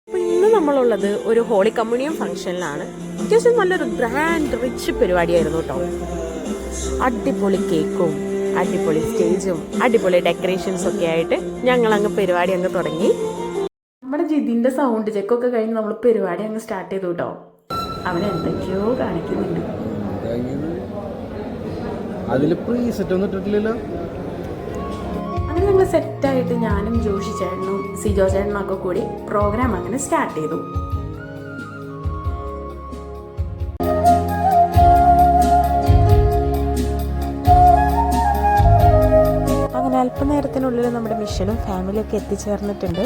അപ്പോൾ ഇന്ന് നമ്മളുള്ളത് ഒരു ഹോളി കമ്മ്യൂണിയൻ ഫംഗ്ഷനിലാണ്. അത്യാവശ്യം നല്ലൊരു ഗ്രാൻഡ് റിച്ച് പരിപാടിയായിരുന്നു കേട്ടോ. അടിപൊളി കേക്കും അടിപൊളി സ്റ്റേജും അടിപൊളി ഡെക്കറേഷൻസ് ഒക്കെ ആയിട്ട് ഞങ്ങൾ അങ്ങ് പരിപാടി അങ്ങ് തുടങ്ങി. നമ്മുടെ ജിതിൻ്റെ സൗണ്ട് ചെക്കൊക്കെ കഴിഞ്ഞ് നമ്മൾ പരിപാടി അങ്ങ് സ്റ്റാർട്ട് ചെയ്തു കേട്ടോ. അവൻ എന്തൊക്കെയോ കാണിക്കുന്നുണ്ട്. അങ്ങനെ ഞങ്ങൾ സെറ്റായിട്ട് ഞാനും ജോഷി ചേട്ടനും സിജോ ചേട്ടനും ഒക്കെ കൂടി പ്രോഗ്രാം അങ്ങനെ സ്റ്റാർട്ട് ചെയ്തു. അങ്ങനെ അല്പനേരത്തിനുള്ളിൽ നമ്മുടെ മിഷനും ഫാമിലിയൊക്കെ എത്തിച്ചേർന്നിട്ടുണ്ട്.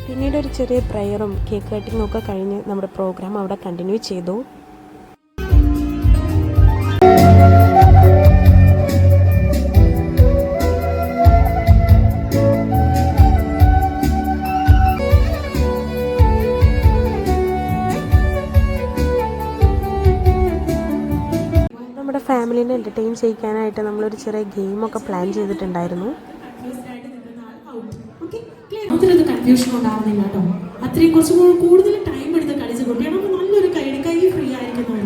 പിന്നീട് ഒരു ചെറിയ പ്രയറും കേക്ക് കട്ടിങ്ങും ഒക്കെ കഴിഞ്ഞ് നമ്മുടെ പ്രോഗ്രാം അവിടെ കണ്ടിന്യൂ ചെയ്തു. നമ്മുടെ ഫാമിലിനെ എൻ്റർടൈൻ ചെയ്യിക്കാനായിട്ട് നമ്മളൊരു ചെറിയ ഗെയിമൊക്കെ പ്ലാൻ ചെയ്തിട്ടുണ്ടായിരുന്നു. കൺഫ്യൂഷൻ ഉണ്ടാവുന്നില്ല കേട്ടോ. അത്രയും കുറച്ചും കൂടുതൽ ടൈം എടുത്ത് കളിച്ച കുട്ടിയാണ്. അപ്പോൾ നല്ലൊരു കൈ ഫ്രീ ആയിരിക്കുന്നു.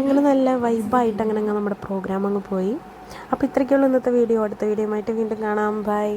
അങ്ങനെ നല്ല വൈബായിട്ട് അങ്ങനെ നമ്മുടെ പ്രോഗ്രാം അങ്ങ് പോയി. അപ്പോൾ ഇത്രയ്ക്കുള്ള ഇന്നത്തെ വീഡിയോ. അടുത്ത വീഡിയോ ആയിട്ട് വീണ്ടും കാണാം. ബൈ.